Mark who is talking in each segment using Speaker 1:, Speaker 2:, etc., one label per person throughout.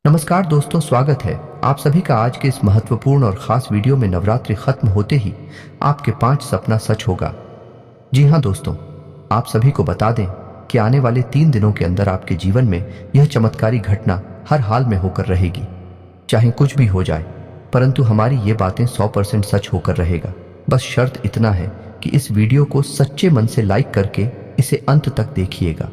Speaker 1: नमस्कार दोस्तों, स्वागत है आप सभी का आज के इस महत्वपूर्ण और खास वीडियो में। नवरात्रि खत्म होते ही आपके 5 सपना सच होगा। जी हाँ दोस्तों, आप सभी को बता दें कि आने वाले 3 दिनों के अंदर आपके जीवन में यह चमत्कारी घटना हर हाल में होकर रहेगी। चाहे कुछ भी हो जाए, परंतु हमारी ये बातें 100% सच होकर रहेगा। बस शर्त इतना है कि इस वीडियो को सच्चे मन से लाइक करके इसे अंत तक देखिएगा।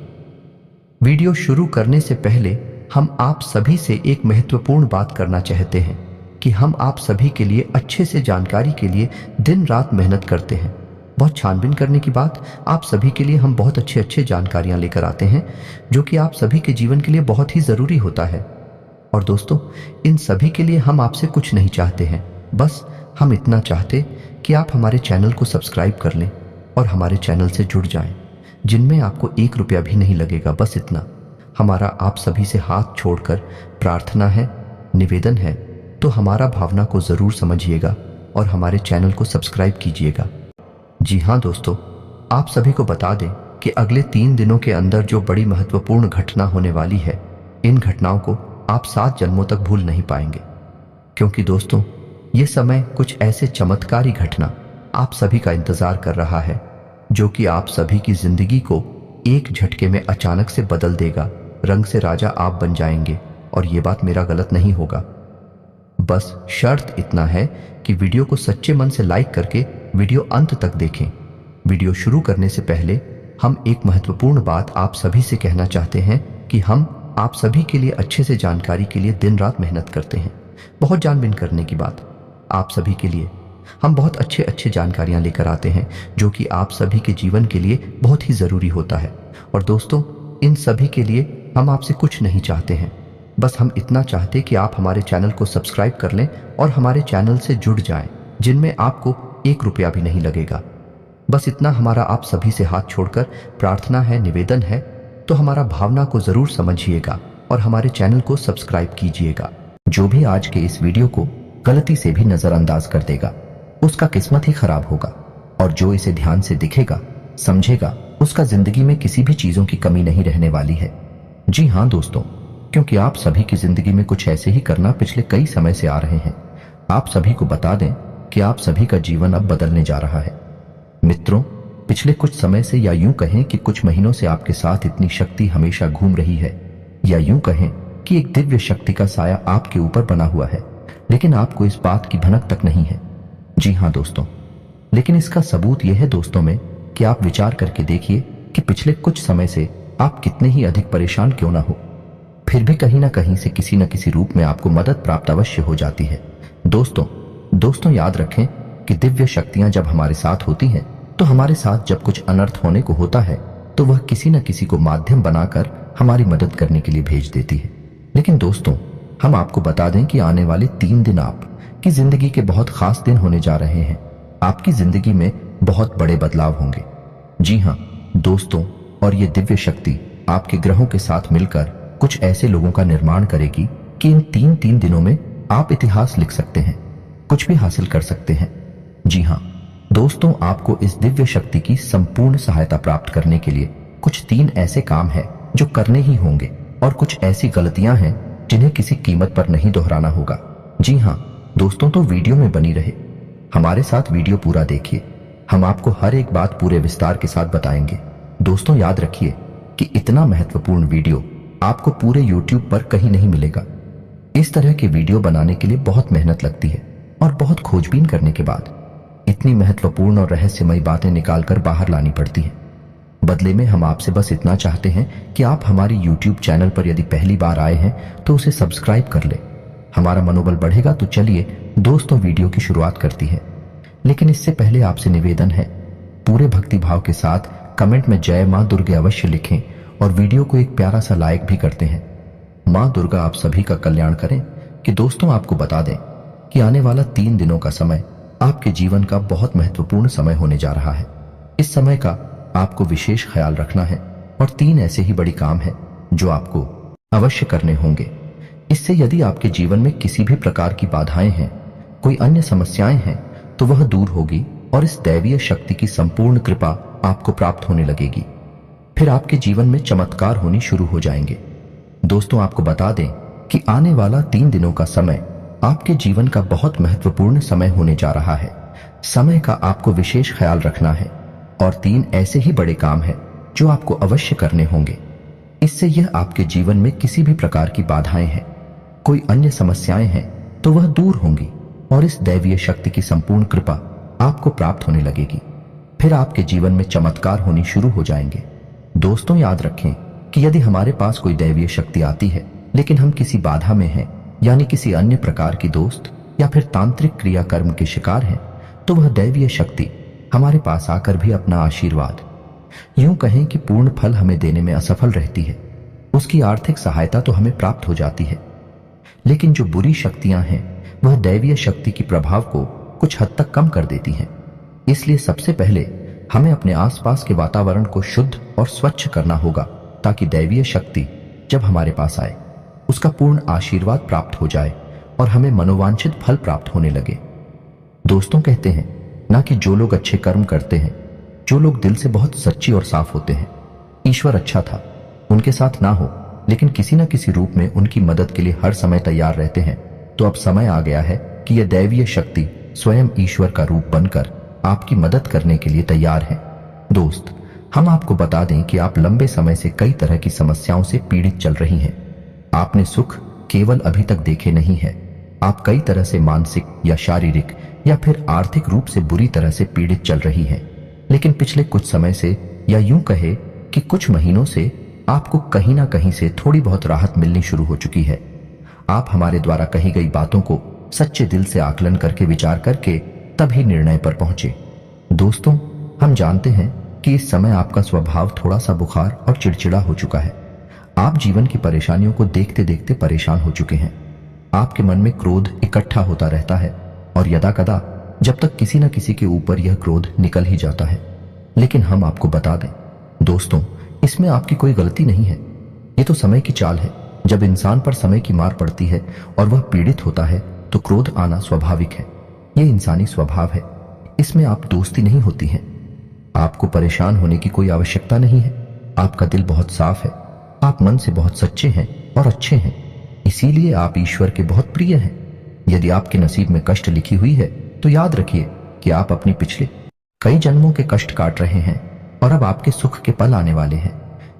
Speaker 1: वीडियो शुरू करने से पहले हम आप सभी से एक महत्वपूर्ण बात करना चाहते हैं कि हम आप सभी के लिए अच्छे से जानकारी के लिए दिन रात मेहनत करते हैं। बहुत छानबीन करने की बात, आप सभी के लिए हम बहुत अच्छे जानकारियां लेकर आते हैं जो कि आप सभी के जीवन के लिए बहुत ही ज़रूरी होता है। और दोस्तों, इन सभी के लिए हम आपसे कुछ नहीं चाहते हैं, बस हम इतना चाहते कि आप हमारे चैनल को सब्सक्राइब कर लें और हमारे चैनल से जुड़ जाएं, जिनमें आपको 1 रुपया भी नहीं लगेगा। बस इतना हमारा आप सभी से हाथ छोड़कर प्रार्थना है, निवेदन है, तो हमारा भावना को ज़रूर समझिएगा और हमारे चैनल को सब्सक्राइब कीजिएगा। जी हाँ दोस्तों, आप सभी को बता दें कि अगले 3 दिनों के अंदर जो बड़ी महत्वपूर्ण घटना होने वाली है, इन घटनाओं को आप 7 जन्मों तक भूल नहीं पाएंगे। क्योंकि दोस्तों, ये समय कुछ ऐसे चमत्कारी घटना आप सभी का इंतजार कर रहा है जो कि आप सभी की जिंदगी को एक झटके में अचानक से बदल देगा। रंग से राजा आप बन जाएंगे और ये बात मेरा गलत नहीं होगा। बस शर्त इतना है कि वीडियो को सच्चे मन से लाइक करके वीडियो अंत तक देखें। वीडियो शुरू करने से पहले हम एक महत्वपूर्ण बात आप सभी से कहना चाहते हैं कि हम आप सभी के लिए अच्छे से जानकारी के लिए दिन रात मेहनत करते हैं। बहुत जानबीन करने की बात, आप सभी के लिए हम बहुत अच्छे जानकारियां लेकर आते हैं जो कि आप सभी के जीवन के लिए बहुत ही ज़रूरी होता है। और दोस्तों, इन सभी के लिए हम आपसे कुछ नहीं चाहते हैं, बस हम इतना चाहते कि आप हमारे चैनल को सब्सक्राइब कर लें और हमारे चैनल से जुड़ जाएं, जिनमें आपको 1 रुपया भी नहीं लगेगा। बस इतना हमारा आप सभी से हाथ छोड़कर प्रार्थना है, निवेदन है, तो हमारा भावना को ज़रूर समझिएगा और हमारे चैनल को सब्सक्राइब कीजिएगा। जो भी आज के इस वीडियो को गलती से भी नज़रअंदाज कर देगा, उसका किस्मत ही खराब होगा, और जो इसे ध्यान से दिखेगा, समझेगा, उसका जिंदगी में किसी भी चीजों की कमी नहीं रहने वाली है। जी हाँ दोस्तों, क्योंकि आप सभी की जिंदगी में कुछ ऐसे ही करना पिछले कई समय से आ रहे हैं। आप सभी को बता दें कि आप सभी का जीवन अब बदलने जा रहा है। मित्रों, पिछले कुछ समय से, या यूं कहें कि कुछ महीनों से आपके साथ इतनी शक्ति हमेशा घूम रही है, या यूं कहें कि एक दिव्य शक्ति का साया आपके ऊपर बना हुआ है, लेकिन आपको इस बात की भनक तक नहीं है। जी हाँ दोस्तों, लेकिन इसका सबूत यह है दोस्तों में कि आप विचार करके देखिए कि पिछले कुछ समय से आप कितने ही अधिक परेशान क्यों ना हो, फिर भी कहीं ना कहीं से किसी न किसी रूप में आपको मदद प्राप्त अवश्य हो जाती है। दोस्तों याद रखें कि दिव्य शक्तियां जब हमारे साथ होती हैं, तो हमारे साथ जब कुछ अनर्थ होने को होता है, तो वह किसी न किसी को माध्यम बनाकर हमारी मदद करने के लिए भेज देती है। लेकिन दोस्तों, हम आपको बता दें कि आने वाले 3 दिन आपकी जिंदगी के बहुत खास दिन होने जा रहे हैं। आपकी जिंदगी में बहुत बड़े बदलाव होंगे। जी हाँ दोस्तों, और ये दिव्य शक्ति आपके ग्रहों के साथ मिलकर कुछ ऐसे लोगों का निर्माण करेगी कि इन 3 दिनों में आप इतिहास लिख सकते हैं, कुछ भी हासिल कर सकते हैं। जी हाँ दोस्तों, आपको इस दिव्य शक्ति की संपूर्ण सहायता प्राप्त करने के लिए कुछ 3 ऐसे काम हैं जो करने ही होंगे, और कुछ ऐसी गलतियां हैं जिन्हें किसी कीमत पर नहीं दोहराना होगा। जी हाँ दोस्तों, तो वीडियो में बनी रहे, हमारे साथ वीडियो पूरा देखिए। हम आपको हर एक बात पूरे विस्तार के साथ बताएंगे। दोस्तों याद रखिए कि इतना महत्वपूर्ण वीडियो आपको पूरे YouTube पर कहीं नहीं मिलेगा। इस तरह के वीडियो बनाने के लिए बहुत मेहनत लगती है, और बहुत खोजबीन करने के बाद इतनी महत्वपूर्ण और रहस्यमयी बातें निकालकर बाहर लानी पड़ती हैं। बदले में हम आपसे बस इतना चाहते हैं कि आप हमारी YouTube चैनल पर यदि पहली बार आए हैं तो उसे सब्सक्राइब कर ले। हमारा मनोबल बढ़ेगा। तो चलिए दोस्तों, वीडियो की शुरुआत करती है। लेकिन इससे पहले आपसे निवेदन है, पूरे भक्तिभाव के साथ कमेंट में जय मां दुर्गे अवश्य लिखें, और वीडियो को एक प्यारा सा लाइक भी करते हैं। मां दुर्गा आप सभी का कल्याण करें। कि दोस्तों, आपको बता दें कि आने वाला 3 दिनों का समय आपके जीवन का बहुत महत्वपूर्ण समय होने जा रहा है। इस समय का आपको विशेष ख्याल रखना है, और 3 ऐसे ही बड़ी काम हैं जो आपको अवश्य करने होंगे। इससे यदि आपके जीवन में किसी भी प्रकार की बाधाएं हैं, कोई अन्य समस्याएं हैं, तो वह दूर होगी, और इस दैवीय शक्ति की संपूर्ण कृपा आपको प्राप्त होने लगेगी। फिर आपके जीवन में चमत्कार होनी शुरू हो जाएंगे। दोस्तों आपको बता दें कि आने वाला 3 दिनों का समय आपके जीवन का बहुत महत्वपूर्ण समय होने जा रहा है। समय का आपको विशेष ख्याल रखना है और 3 ऐसे ही बड़े काम हैं जो आपको अवश्य करने होंगे। इससे यह आपके जीवन में किसी भी प्रकार की बाधाएं हैं, कोई अन्य समस्याएं हैं तो वह दूर होंगी और इस दैवीय शक्ति की संपूर्ण कृपा आपको प्राप्त होने लगेगी। फिर आपके जीवन में चमत्कार होनी शुरू हो जाएंगे। दोस्तों, याद रखें कि यदि हमारे पास कोई दैवीय शक्ति आती है लेकिन हम किसी बाधा में हैं, यानी किसी अन्य प्रकार की दोस्त या फिर तांत्रिक क्रियाकर्म के शिकार हैं, तो वह दैवीय शक्ति हमारे पास आकर भी अपना आशीर्वाद, यूं कहें कि पूर्ण फल हमें देने में असफल रहती है। उसकी आर्थिक सहायता तो हमें प्राप्त हो जाती है, लेकिन जो बुरी शक्तियां हैं वह दैवीय शक्ति की प्रभाव को कुछ हद तक कम कर देती हैं। इसलिए सबसे पहले हमें अपने आसपास के वातावरण को शुद्ध और स्वच्छ करना होगा ताकि दैवीय शक्ति जब हमारे पास आए उसका पूर्ण आशीर्वाद प्राप्त हो जाए और हमें मनोवांछित फल प्राप्त होने लगे। दोस्तों, कहते हैं ना कि जो लोग अच्छे कर्म करते हैं, जो लोग दिल से बहुत सच्ची और साफ होते हैं, ईश्वर अच्छा था उनके साथ ना हो लेकिन किसी न किसी रूप में उनकी मदद के लिए हर समय तैयार रहते हैं, तो अब समय आ गया है कि यह दैवीय शक्ति स्वयं ईश्वर का रूप बनकर आपकी मदद करने के लिए तैयार है। दोस्त, हम आपको बता दें कि आप लंबे समय से कई तरह की समस्याओं से पीड़ित चल रही हैं। आपने सुख केवल अभी तक देखे नहीं है, आप कई तरह से मानसिक या शारीरिक या फिर आर्थिक रूप से बुरी तरह से पीड़ित चल रही हैं। लेकिन पिछले कुछ समय से, या यूं कहे कि कुछ महीनों से, आपको कहीं ना कहीं से थोड़ी बहुत राहत मिलनी शुरू हो चुकी है। आप हमारे द्वारा कही गई बातों को सच्चे दिल से आकलन करके विचार करके तभी निर्णय पर पहुंचे। दोस्तों, हम जानते हैं कि इस समय आपका स्वभाव थोड़ा सा बुखार और चिड़चिड़ा हो चुका है। आप जीवन की परेशानियों को देखते देखते परेशान हो चुके हैं। आपके मन में क्रोध इकट्ठा होता रहता है और यदाकदा जब तक किसी न किसी के ऊपर यह क्रोध निकल ही जाता है। लेकिन हम आपको बता दें दोस्तों, इसमें आपकी कोई गलती नहीं है। ये तो समय की चाल है। जब इंसान पर समय की मार पड़ती है और वह पीड़ित होता है तो क्रोध आना स्वाभाविक है। ये इंसानी स्वभाव है, इसमें आप दोस्ती नहीं होती है। आपको परेशान होने की कोई आवश्यकता नहीं है। आपका दिल बहुत साफ है, आप मन से बहुत सच्चे हैं और अच्छे हैं, इसीलिए आप ईश्वर के बहुत प्रिय हैं। यदि आपके नसीब में कष्ट लिखी हुई है तो याद रखिए कि आप अपनी पिछले कई जन्मों के कष्ट काट रहे हैं और अब आपके सुख के पल आने वाले हैं।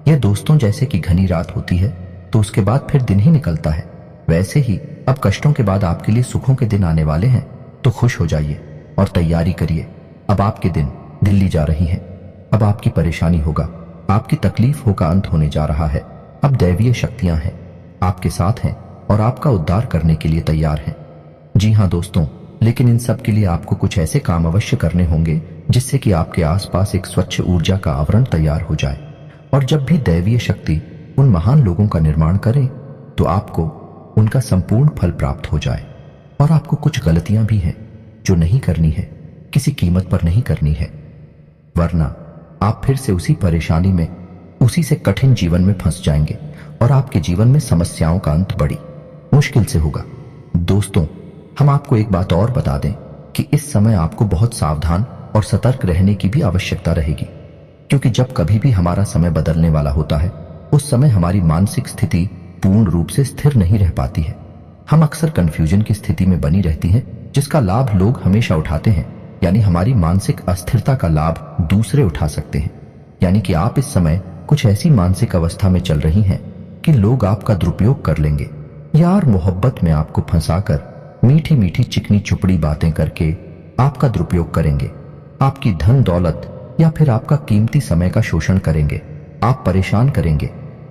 Speaker 1: यह दोस्तों जैसे कि घनी रात होती है तो उसके बाद फिर दिन ही निकलता है, वैसे ही अब कष्टों के बाद आपके लिए सुखों के दिन आने वाले हैं। तो खुश हो जाइए और तैयारी करिए। अब आपके दिन दिल्ली जा रही हैं। अब आपकी परेशानी होगा, आपकी तकलीफों का अंत होने जा रहा है। अब दैवीय शक्तियां हैं, आपके साथ हैं और आपका उद्धार करने के लिए तैयार हैं। जी हाँ दोस्तों, लेकिन इन सब के लिए आपको कुछ ऐसे काम अवश्य करने होंगे जिससे कि आपके आसपास एक स्वच्छ ऊर्जा का आवरण तैयार हो जाए। और जब भी दैवीय शक्ति उन महान लोगों का निर्माण करे तो आपको उनका संपूर्ण फल प्राप्त हो जाए। और आपको कुछ गलतियां भी हैं जो नहीं करनी है, किसी कीमत पर नहीं करनी है, वरना आप फिर से उसी परेशानी में, उसी से कठिन जीवन में फंस जाएंगे और आपके जीवन में समस्याओं का अंत बड़ी मुश्किल से होगा। दोस्तों, हम आपको एक बात और बता दें कि इस समय आपको बहुत सावधान और सतर्क रहने की भी आवश्यकता रहेगी, क्योंकि जब कभी भी हमारा समय बदलने वाला होता है उस समय हमारी मानसिक स्थिति पूर्ण रूप से स्थिर नहीं रह पाती है। हम अक्सर कंफ्यूजन की स्थिति में बनी रहती हैं, जिसका लाभ लोग हमेशा उठाते हैं, यानी हमारी मानसिक अस्थिरता का लाभ दूसरे उठा सकते हैं। यानी कि आप इस समय कुछ ऐसी मानसिक अवस्था में चल रही हैं कि लोग आपका दुरुपयोग कर लेंगे, यार मोहब्बत में आपको फंसाकर मीठी मीठी चिकनी चुपड़ी बातें करके आपका दुरुपयोग करेंगे, आपकी धन दौलत या फिर आपका कीमती समय का शोषण करेंगे, आप परेशान करेंगे।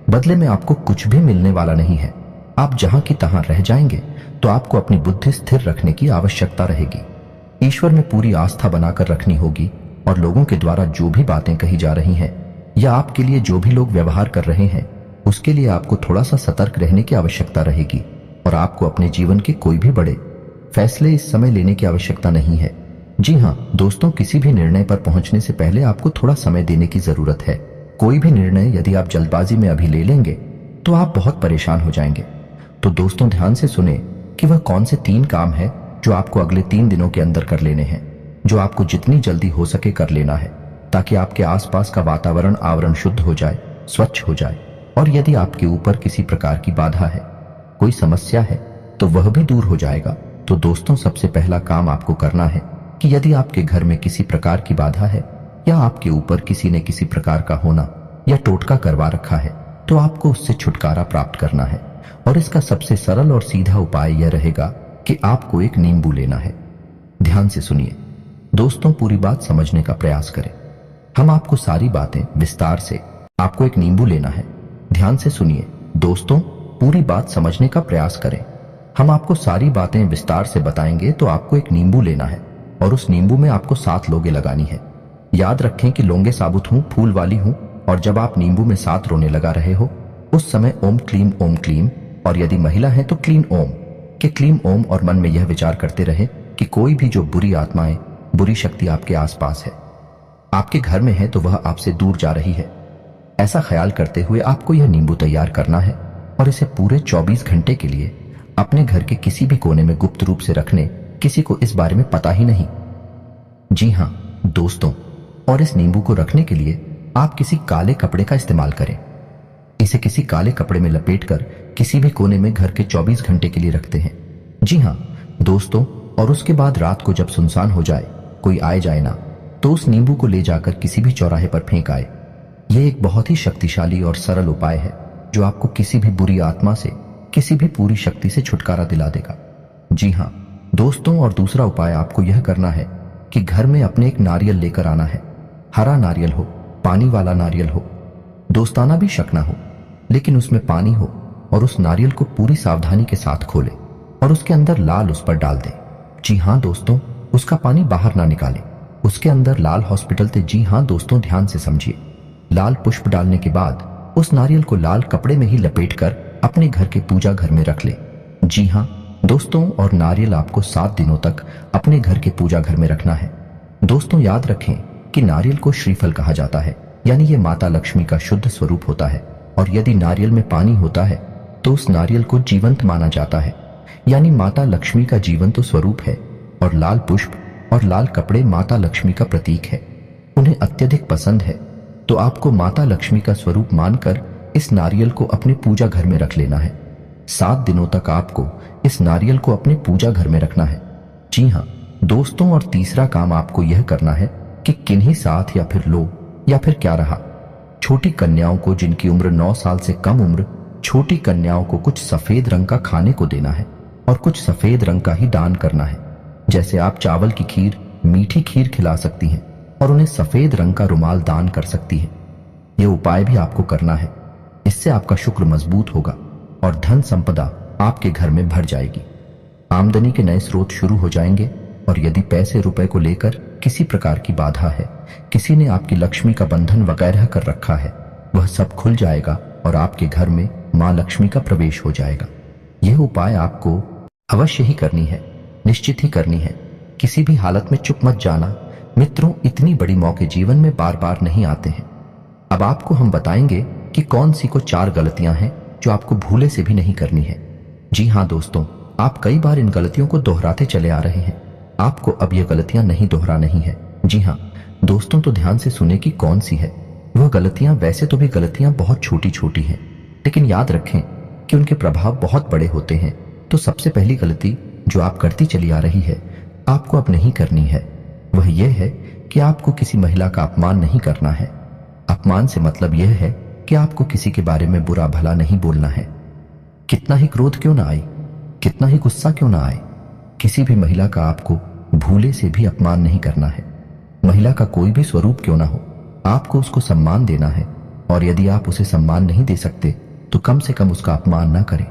Speaker 1: बदले में आपको कुछ भी मिलने वाला नहीं है। आप जहां की तहां रह जाएंगे। तो आपको अपनी बुद्धि स्थिर रखने की आवश्यकता रहेगी, ईश्वर में पूरी आस्था बनाकर रखनी होगी और लोगों के द्वारा जो भी बातें कही जा रही हैं या आपके लिए जो भी लोग व्यवहार कर रहे हैं उसके लिए आपको थोड़ा सा सतर्क रहने की आवश्यकता रहेगी। और आपको अपने जीवन के कोई भी बड़े फैसले इस समय लेने की आवश्यकता नहीं है। जी हाँ दोस्तों, किसी भी निर्णय पर पहुंचने से पहले आपको थोड़ा समय देने की जरूरत है। कोई भी निर्णय यदि आप जल्दबाजी में अभी ले लेंगे तो आप बहुत परेशान हो जाएंगे। तो दोस्तों ध्यान से सुने कि वह कौन से 3 काम है जो आपको अगले 3 दिनों के अंदर कर लेने हैं, जो आपको जितनी जल्दी हो सके कर लेना है, ताकि आपके आसपास का वातावरण आवरण शुद्ध हो जाए, स्वच्छ हो जाए। और यदि आपके ऊपर किसी प्रकार की बाधा है,
Speaker 2: कोई समस्या है तो वह भी दूर हो जाएगा। तो दोस्तों, सबसे पहला काम आपको करना है कि यदि आपके घर में किसी प्रकार की बाधा है या आपके ऊपर किसी ने किसी प्रकार का होना या टोटका करवा रखा है, तो आपको उससे छुटकारा प्राप्त करना है। और इसका सबसे सरल और सीधा उपाय यह रहेगा कि आपको एक नींबू लेना है। ध्यान से सुनिए दोस्तों, पूरी बात समझने का प्रयास करें। हम आपको सारी बातें विस्तार से, आपको एक नींबू लेना है। ध्यान से सुनिए दोस्तों, पूरी बात समझने का प्रयास करें। हम आपको सारी बातें विस्तार से बताएंगे। तो आपको एक नींबू लेना है और उस नींबू में आपको 7 लौंगे लगानी है। याद रखें कि लौंगे साबुत हूं, फूल वाली हूं। और जब आप नींबू में 7 रोने लगा रहे हो उस समय ओम क्लीम, और यदि महिला है तो क्लीन ओम के क्लीम ओम, और मन में यह विचार करते रहे कि कोई भी जो बुरी आत्माएं, बुरी शक्ति आपके आसपास है, आपके घर में है, तो वह आपसे दूर जा रही है। ऐसा ख्याल करते हुए आपको यह नींबू तैयार करना है और इसे पूरे 24 घंटे के लिए अपने घर के किसी भी कोने में गुप्त रूप से रखने, किसी को इस बारे में पता ही नहीं। जी हां दोस्तों, और इस नींबू को रखने के लिए आप किसी काले कपड़े का इस्तेमाल करें। इसे किसी काले कपड़े में लपेटकर किसी भी कोने में घर के 24 घंटे के लिए रखते हैं। जी हां दोस्तों, और उसके बाद रात को जब सुनसान हो जाए, कोई आए जाए ना, तो उस नींबू को ले जाकर किसी भी चौराहे पर फेंक आए। यह एक बहुत ही शक्तिशाली और सरल उपाय है जो आपको किसी भी बुरी आत्मा से, किसी भी पूरी शक्ति से छुटकारा दिला देगा। जी हां दोस्तों, और दूसरा उपाय आपको यह करना है कि घर में अपने एक नारियल लेकर आना है। हरा नारियल हो, पानी वाला नारियल हो, दोस्ताना भी शक ना हो, लेकिन उसमें पानी हो, और उस नारियल को पूरी सावधानी के साथ खोले और उसके अंदर लाल उस पर डाल दें। जी हां दोस्तों, उसका पानी बाहर ना निकाले, उसके अंदर लाल हॉस्पिटल थे। जी हां दोस्तों, ध्यान से समझिए। लाल पुष्प डालने के बाद उस नारियल को लाल कपड़े में ही लपेटकर अपने घर के पूजा घर में रख ले। जी हां दोस्तों, और नारियल आपको 7 दिनों तक अपने घर के पूजा घर में रखना है। दोस्तों याद रखें कि नारियल को श्रीफल कहा जाता है, यानी ये माता लक्ष्मी का शुद्ध स्वरूप होता है। और यदि नारियल में पानी होता है तो उस नारियल को जीवंत माना जाता है, यानी माता लक्ष्मी का जीवंत स्वरूप है। और लाल पुष्प और लाल कपड़े माता लक्ष्मी का प्रतीक है, उन्हें अत्यधिक पसंद है। तो आपको माता लक्ष्मी का स्वरूप मानकर इस नारियल को अपने पूजा घर में रख लेना है। 7 दिनों तक आपको इस नारियल को अपने पूजा घर में रखना है। जी हां दोस्तों, और तीसरा काम आपको यह करना है कि किन्हीं साथ या फिर लो, या फिर क्या रहा, छोटी कन्याओं को जिनकी उम्र 9 साल से कम उम्र, छोटी कन्याओं को कुछ सफेद रंग का खाने को देना है और कुछ सफेद रंग का ही दान करना है। जैसे आप चावल की खीर, मीठी खीर खिला सकती हैं और उन्हें सफेद रंग का रुमाल दान कर सकती हैं। यह उपाय भी आपको करना है। इससे आपका शुक्र मजबूत होगा और धन संपदा आपके घर में भर जाएगी। आमदनी के नए स्रोत शुरू हो जाएंगे। और यदि पैसे रुपए को लेकर किसी प्रकार की बाधा है, किसी ने आपकी लक्ष्मी का बंधन वगैरह कर रखा है, वह सब खुल जाएगा और आपके घर में मां लक्ष्मी का प्रवेश हो जाएगा। यह उपाय आपको अवश्य ही करनी है, निश्चित ही करनी है। किसी भी हालत में चुप मत जाना मित्रों, इतनी बड़ी मौके जीवन में बार बार नहीं आते हैं। अब आपको हम बताएंगे कि कौन सी को 4 गलतियां हैं जो आपको भूले से भी नहीं करनी है। जी हां दोस्तों, आप कई बार इन गलतियों को दोहराते चले आ रहे हैं। आपको अब ये गलतियां नहीं दोहरानी है। जी हां दोस्तों, तो ध्यान से सुने कि कौन सी है वह गलतियां। वैसे तो भी गलतियां बहुत छोटी छोटी हैं, लेकिन याद रखें कि उनके प्रभाव बहुत बड़े होते हैं। तो सबसे पहली गलती जो आप करती चली आ रही है, आपको अब नहीं करनी है, वह यह है कि आपको किसी महिला का अपमान नहीं करना है। अपमान से मतलब यह है कि आपको किसी के बारे में बुरा भला नहीं बोलना है। कितना ही क्रोध क्यों ना आए, कितना ही गुस्सा क्यों ना आए, किसी भी महिला का आपको भूले से भी अपमान नहीं करना है। महिला का कोई भी स्वरूप क्यों ना हो, आपको उसको सम्मान देना है। और यदि आप उसे सम्मान नहीं दे सकते तो कम से कम उसका अपमान ना करें।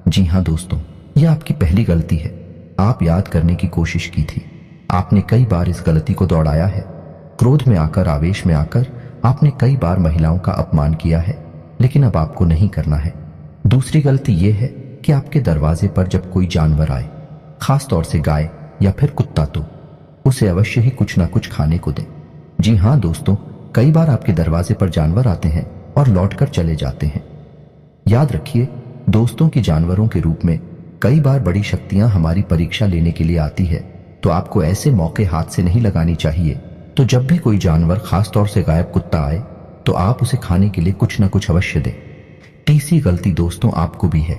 Speaker 2: जी हां दोस्तों, यह आपकी पहली गलती है। आप याद करने की कोशिश की थी, आपने कई बार इस गलती को दौड़ाया है। क्रोध में आकर, आवेश में आकर आपने कई बार महिलाओं का अपमान किया है, लेकिन अब आपको नहीं करना है। दूसरी गलती यह है कि आपके दरवाजे पर जब कोई जानवर आए, खास तौर से गाय या फिर कुत्ता, तो उसे अवश्य ही कुछ ना कुछ खाने को दें। जी हां दोस्तों, कई बार आपके दरवाजे पर जानवर आते हैं और लौटकर चले जाते हैं। याद रखिए दोस्तों कि जानवरों के रूप में कई बार बड़ी शक्तियां हमारी परीक्षा लेने के लिए आती है, तो आपको ऐसे मौके हाथ से नहीं लगानी चाहिए। तो जब भी कोई जानवर, खास तौर से गायब कुत्ता आए, तो आप उसे खाने के लिए कुछ ना कुछ अवश्य दें। तीसरी गलती दोस्तों आपको भी है।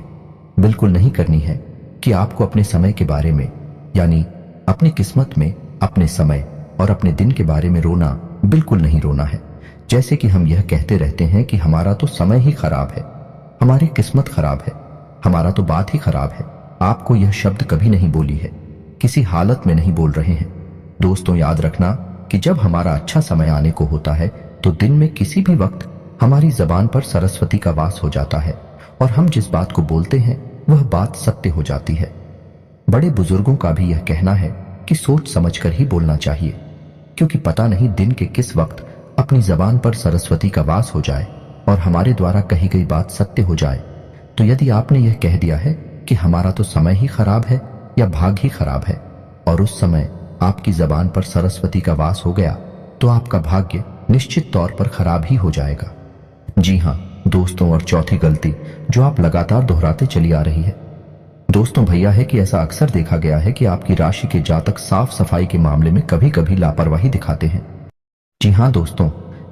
Speaker 2: बिल्कुल नहीं करनी है कि आपको अपने समय के बारे में, यानी अपनी किस्मत में अपने समय और अपने दिन के बारे में रोना बिल्कुल नहीं रोना है। जैसे कि हम यह कहते रहते हैं कि हमारा तो समय ही खराब है, हमारी किस्मत खराब है, हमारा तो बात ही खराब है। आपको यह शब्द कभी नहीं बोली है, किसी हालत में नहीं बोल रहे हैं। दोस्तों, याद रखना कि जब हमारा अच्छा समय आने को होता है तो दिन में किसी भी वक्त हमारी जबान पर सरस्वती का वास हो जाता है और हम जिस बात को बोलते हैं वह बात सत्य हो जाती है। बड़े बुजुर्गों का भी यह कहना है कि सोच समझकर ही बोलना चाहिए, क्योंकि पता नहीं दिन के किस वक्त अपनी जबान पर सरस्वती का वास हो जाए और हमारे द्वारा कही गई बात सत्य हो जाए। तो यदि आपने यह कह दिया है कि हमारा तो समय ही खराब है या भाग ही खराब है, और उस समय आपकी जबान पर सरस्वती का वास हो गया, तो आपका भाग्य निश्चित तौर पर खराब ही हो जाएगा। जी हाँ दोस्तों, और चौथी गलती जो आप लगातार दोहराते चली आ रही है दोस्तों भैया है कि ऐसा अक्सर देखा गया है कि आपकी राशि के जातक साफ सफाई के मामले में कभी कभी लापरवाही दिखाते हैं। जी हाँ दोस्तों,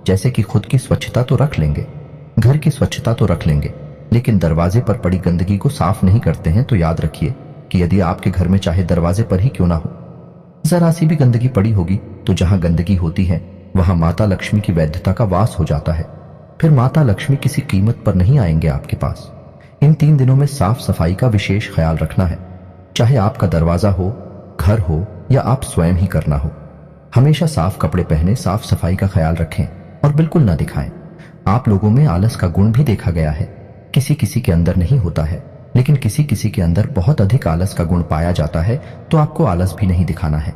Speaker 2: जैसे कि खुद की स्वच्छता तो रख लेंगे, घर की स्वच्छता तो रख लेंगे, लेकिन दरवाजे पर पड़ी गंदगी को साफ नहीं करते हैं, तो याद रखिए कि यदि आपके घर में चाहे दरवाजे पर ही क्यों ना हो, जरा सी भी गंदगी पड़ी होगी, तो जहां गंदगी होती है वहां माता लक्ष्मी की वैधता का वास हो जाता है। फिर माता लक्ष्मी किसी कीमत पर नहीं आएंगे आपके पास। इन 3 दिनों में साफ सफाई का विशेष ख्याल रखना है, चाहे आपका दरवाजा हो, घर हो या आप स्वयं ही करना हो। हमेशा साफ कपड़े पहने, साफ सफाई का ख्याल रखें और बिल्कुल ना दिखाएं। आप लोगों में आलस का गुण भी देखा गया है, किसी किसी के अंदर नहीं होता है, लेकिन किसी किसी के अंदर बहुत अधिक आलस का गुण पाया जाता है, तो आपको आलस भी नहीं दिखाना है।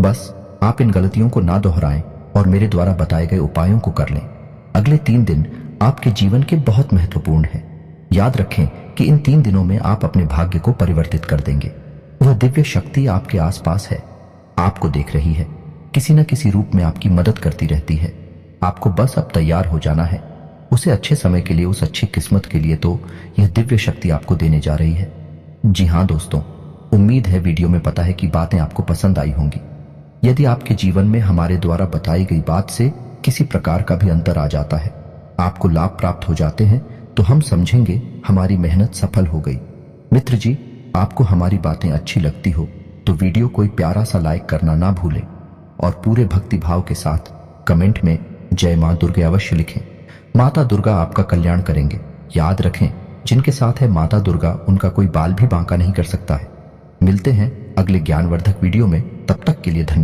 Speaker 2: बस आप इन गलतियों को ना दोहराएं और मेरे द्वारा बताए गए उपायों को कर लें। अगले 3 दिन आपके जीवन के बहुत महत्वपूर्ण हैं। याद रखें कि इन 3 दिनों में आप अपने भाग्य को परिवर्तित कर देंगे। वह दिव्य शक्ति आपके आसपास है, आपको देख रही है, किसी न किसी रूप में आपकी मदद करती रहती है। आपको बस अब तैयार हो जाना है उसे अच्छे समय के लिए, उस अच्छी किस्मत के लिए, तो यह दिव्य शक्ति आपको देने जा रही है। जी हाँ दोस्तों, उम्मीद है वीडियो में पता है कि बातें आपको पसंद आई होंगी। यदि आपके जीवन में हमारे द्वारा बताई गई बात से किसी प्रकार का भी अंतर आ जाता है, आपको लाभ प्राप्त हो जाते हैं, तो हम समझेंगे हमारी मेहनत सफल हो गई। मित्र जी, आपको हमारी बातें अच्छी लगती हो तो वीडियो को एक प्यारा सा लाइक करना ना भूलें और पूरे भक्ति भाव के साथ कमेंट में जय मां दुर्गे अवश्य लिखें। माता दुर्गा आपका कल्याण करेंगे। याद रखें, जिनके साथ है माता दुर्गा उनका कोई बाल भी बांका नहीं कर सकता है। मिलते हैं अगले ज्ञानवर्धक वीडियो में, तब तक के लिए धन्यवाद।